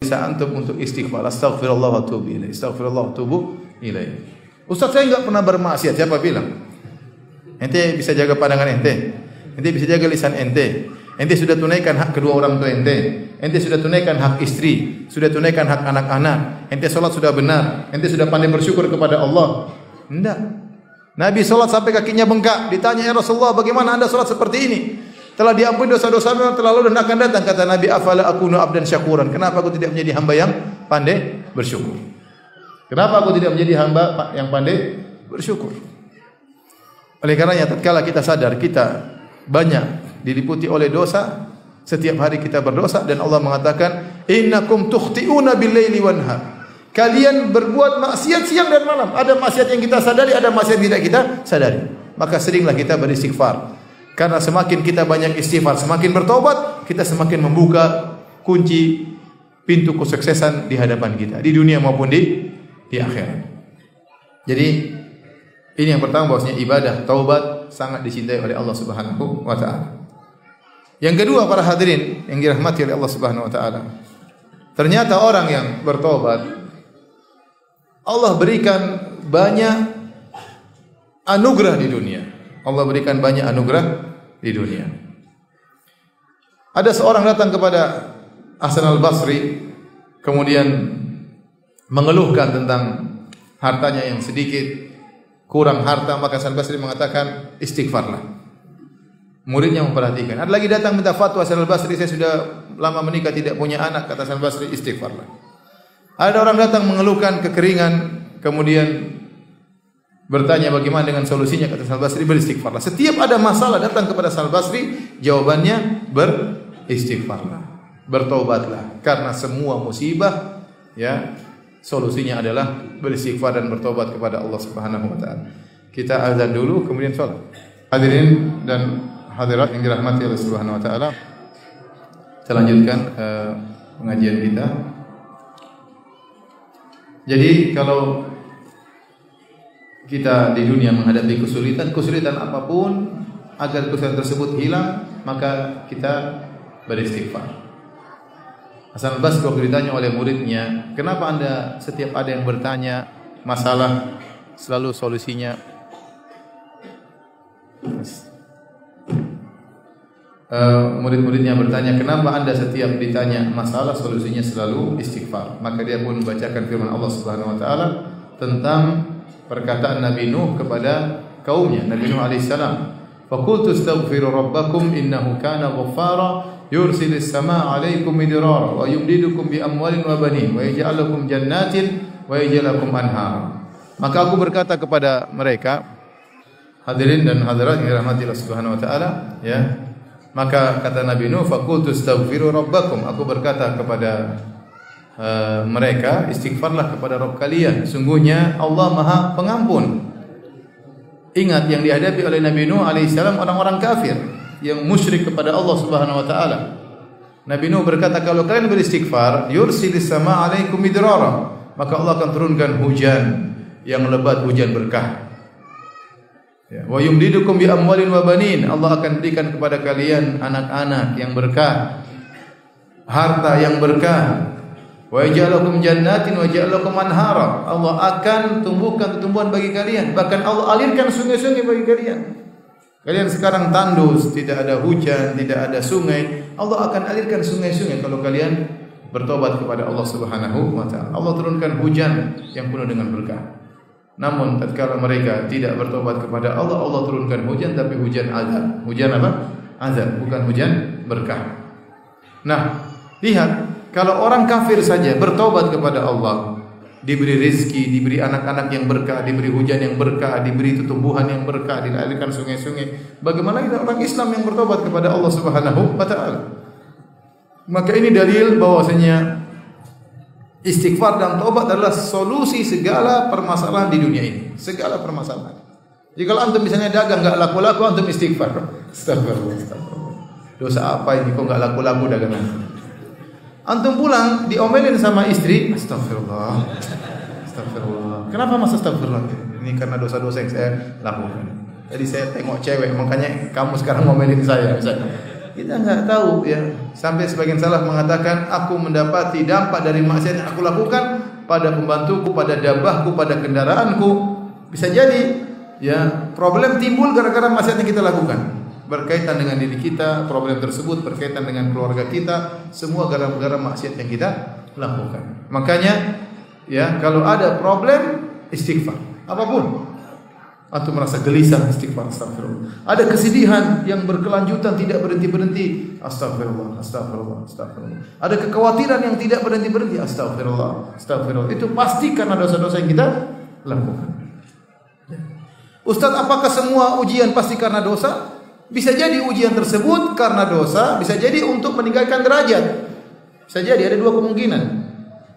bisa antum untuk istighfar. Astaghfirullah wa atubu ilaih. Astaghfirullah wa atubu ilaih. Ustaz, saya enggak pernah bermaksiat. Siapa bilang? Ente bisa jaga pandangan ente. Ente bisa jaga lisan ente. Ente sudah tunaikan hak kedua orang tua ente. Ente sudah tunaikan hak istri, sudah tunaikan hak anak-anak. Ente salat sudah benar. Ente sudah pandai bersyukur kepada Allah. Enggak. Nabi salat sampai kakinya bengkak. Ditanya, "Ya Rasulullah, bagaimana Anda salat seperti ini? Telah diampuni dosa-dosamu yang telah lalu dan akan datang." Kata Nabi, "Afala akunu abdan syakuran?" Kenapa aku tidak menjadi hamba yang pandai bersyukur? Kenapa aku tidak menjadi hamba yang pandai bersyukur? Oleh karenanya tatkala kita sadar kita banyak diliputi oleh dosa, setiap hari kita berdosa dan Allah mengatakan, "Innakum tukhti'una bil-laili wan-nahar." Kalian berbuat maksiat siang dan malam. Ada maksiat yang kita sadari, ada maksiat yang tidak kita sadari. Maka seringlah kita beristighfar. Karena semakin kita banyak istighfar, semakin bertobat, kita semakin membuka kunci pintu kesuksesan di hadapan kita, di dunia maupun di akhirat. Jadi ini yang pertama, bahwasanya ibadah taubat sangat dicintai oleh Allah Subhanahu wa taala. Yang kedua, para hadirin yang dirahmati oleh Allah Subhanahu wa taala, ternyata orang yang bertobat Allah berikan banyak anugerah di dunia. Allah berikan banyak anugerah di dunia. Ada seorang datang kepada Hasan al-Basri, kemudian mengeluhkan tentang hartanya yang sedikit, kurang harta. Maka Hasan al-Basri mengatakan, istighfarlah. Muridnya memperhatikan. Ada lagi datang minta fatwa Hasan al-Basri, saya sudah lama menikah tidak punya anak. Kata Hasan al-Basri, istighfarlah. Ada orang datang mengeluhkan kekeringan, kemudian bertanya bagaimana dengan solusinya. Kata Hasan al-Basri, beristighfarlah. Setiap ada masalah datang kepada Hasan al-Basri, jawabannya beristighfarlah, bertobatlah. Karena semua musibah, ya, solusinya adalah beristighfar dan bertobat kepada Allah Subhanahu wa taala. Kita azan dulu kemudian salat. Hadirin dan hadirat yang dirahmati Allah Subhanahu wa taala, kita lanjutkan pengajian kita. Jadi kalau kita di dunia menghadapi kesulitan apapun, agar kesulitan tersebut hilang, maka kita beristighfar. Hasan al-Basri waktu ditanya oleh muridnya, kenapa Anda setiap ada yang bertanya masalah selalu solusinya murid-muridnya bertanya, kenapa Anda setiap ditanya masalah solusinya selalu istighfar? Maka dia pun membacakan firman Allah Subhanahu wa taala tentang perkataan Nabi Nuh kepada kaumnya, Nabi Nuh alaihi salam. Faqultu astaghfiru rabbakum innahu kana ghaffara yursilis samaa'a 'alaikum midrara wa yumdidukum bi amwalin wa banin wa yaj'al lakum jannatin wa yaj'al lakum anhara. Maka aku berkata kepada mereka, hadirin dan hadirat yang dirahmati Allah Subhanahu wa taala, ya. Maka kata Nabi Nuh, faqultu astaghfiru rabbakum, aku berkata kepada mereka, istighfarlah kepada Rabb kalian, sungguhnya Allah Maha Pengampun. Ingat yang dihadapi oleh Nabi Nuh alaihissalam orang-orang kafir yang musyrik kepada Allah Subhanahu wa taala. Nabi Nuh berkata, kalau kalian beristighfar, yursilis samaa'a 'alaikum midrara, maka Allah akan turunkan hujan yang lebat, hujan berkah. Ya, wa yumdidukum bi amwalin wa banin, Allah akan berikan kepada kalian anak-anak yang berkah, harta yang berkah. Wa yaj'alakum jannatin wa yaj'alakum anhara, Allah akan tumbuhkan tumbuhan bagi kalian, bahkan Allah alirkan sungai-sungai bagi kalian. Kalian sekarang tandus, tidak ada hujan, tidak ada sungai, Allah akan alirkan sungai-sungai kalau kalian bertobat kepada Allah Subhanahu wa taala. Allah turunkan hujan yang penuh dengan berkah. Namun tatkala mereka tidak bertobat kepada Allah, Allah turunkan hujan, tapi hujan azab. Hujan apa? Azab, bukan hujan berkah. Nah, lihat, kalau orang kafir saja bertobat kepada Allah, diberi rezeki, diberi anak-anak yang berkah, diberi hujan yang berkah, diberi tumbuhan yang berkah, dialirkan sungai-sungai, bagaimana kita orang Islam yang bertobat kepada Allah Subhanahu wa taala? Maka ini dalil bahwasanya istighfar dan taubat adalah solusi segala permasalahan di dunia ini, segala permasalahan. Jadi kalau antum misalnya dagang enggak laku-laku, antum istighfar. Astagfirullah. Dosa apa ini kok enggak laku-laku dagangan? Antum pulang diomelin sama istri, astagfirullah. Astagfirullah. Kenapa mas astagfirullah? Ini karena dosa-dosa yang saya lakukan. Jadi saya tengok cewek, makanya kamu sekarang ngomelin saya misalnya. Kita enggak tahu ya. Sampai sebagian salaf mengatakan, aku mendapati dampak dari maksiat yang aku lakukan pada pembantuku, pada dabahku, pada kendaraanku. Bisa jadi ya problem timbul gara-gara maksiat yang kita lakukan. Berkaitan dengan diri kita, problem tersebut berkaitan dengan keluarga kita, semua gara-gara maksiat yang kita lakukan. Makanya ya, kalau ada problem istighfar, apapun. Antum merasa gelisah, istighfar, astagfirullah. Ada kesedihan yang berkelanjutan tidak berhenti-berhenti, astagfirullah, astagfirullah, astagfirullah. Ada kekhawatiran yang tidak berhenti-berhenti, astagfirullah, astagfirullah. Itu pasti karena dosa-dosa yang kita lakukan. Ustaz, apakah semua ujian pasti karena dosa? Bisa jadi ujian tersebut karena dosa, bisa jadi untuk meninggalkan derajat. Bisa jadi ada dua kemungkinan.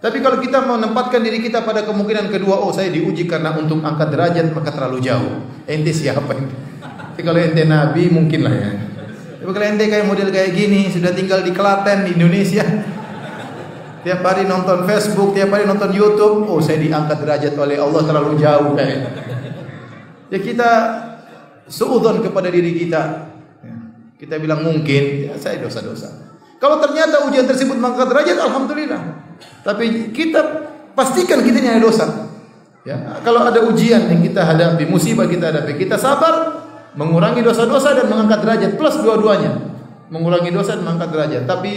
Tapi kalau kita menempatkan diri kita pada kemungkinan kedua, oh saya diuji karena untuk angkat derajat, maka terlalu jauh. Ente siapa ente? Tapi kalau ente nabi mungkin lah ya. Tapi kalau ente kayak model kayak gini, sudah tinggal di Klaten di Indonesia, tiap hari nonton Facebook, tiap hari nonton YouTube, oh saya diangkat derajat oleh Allah, terlalu jauh kayak. Ya kita suudzon kepada diri kita. Kita bilang mungkin, ya saya dosa-dosa. Kalau ternyata ujian tersebut mengangkat derajat, alhamdulillah. Tapi kita pastikan kita ini ada dosa. Ya, kalau ada ujian yang kita hadapi, musibah kita hadapi, kita sabar, mengurangi dosa-dosa dan mengangkat derajat, plus dua-duanya. Mengurangi dosa dan mengangkat derajat. Tapi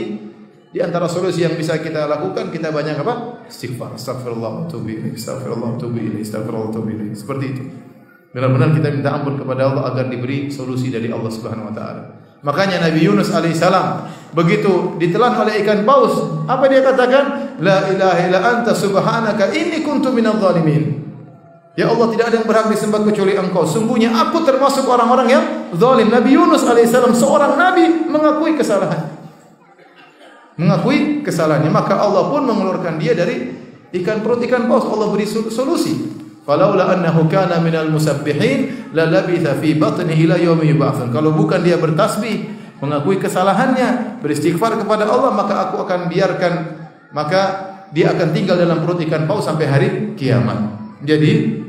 di antara solusi yang bisa kita lakukan, kita banyak apa? Istighfar, astagfirullah, atubu ilaih, astagfirullah, atubu ilaih, astagfirullah, atubu ilaih. Seperti itu. Benar-benar kita minta ampun kepada Allah agar diberi solusi dari Allah Subhanahu wa taala. Makanya Nabi Yunus alaihissalam begitu ditelan oleh ikan paus, apa dia katakan? La ilaha illa anta subhanaka inni kuntu minadh dhalimin. Ya Allah, tidak ada yang berhak disembah kecuali Engkau. Sungguhnya aku termasuk orang-orang yang zalim. Nabi Yunus alaihissalam seorang nabi mengakui kesalahan. Mengakui kesalahannya, maka Allah pun mengeluarkan dia dari perut ikan paus. Allah beri solusi. Falaula annahu kana minal musabbihin la labitha fi batnihi ila yaumi yub'atsun. Kalau bukan dia bertasbih, mengakui kesalahannya, beristighfar kepada Allah, maka aku akan biarkan, maka dia akan tinggal dalam perut ikan paus sampai hari kiamat. Jadi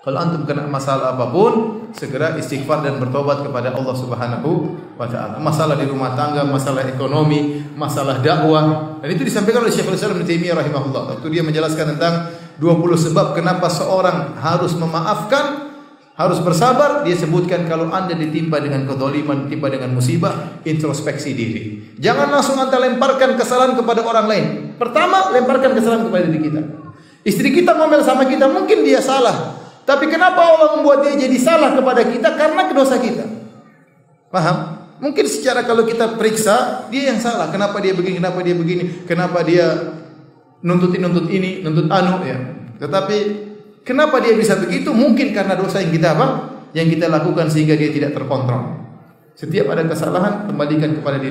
kalau antum kena masalah apapun, segera istighfar dan bertobat kepada Allah Subhanahu wa taala. Masalah di rumah tangga, masalah ekonomi, masalah dakwah. Dan itu disampaikan oleh Syekhul Islam Ibnu Taimiyah rahimahullah. Waktu dia menjelaskan tentang 20 sebab kenapa seorang harus memaafkan, harus bersabar, dia sebutkan kalau Anda ditimpa dengan kezaliman, ditimpa dengan musibah, introspeksi diri. Jangan langsung Anda lemparkan kesalahan kepada orang lain. Pertama, lemparkan kesalahan kepada diri kita. Istri kita ngomel sama kita, mungkin dia salah. Tapi kenapa Allah membuat dia jadi salah kepada kita? Karena dosa kita. Paham? Mungkin secara kalau kita periksa, dia yang salah. Kenapa dia begini, kenapa dia begini, kenapa dia nuntut ini, nuntut anu ya. Tetapi kenapa dia bisa begitu? Mungkin karena dosa yang kita apa? Yang kita lakukan sehingga dia tidak terkontrol. Setiap ada kesalahan, kembalikan kepada diri.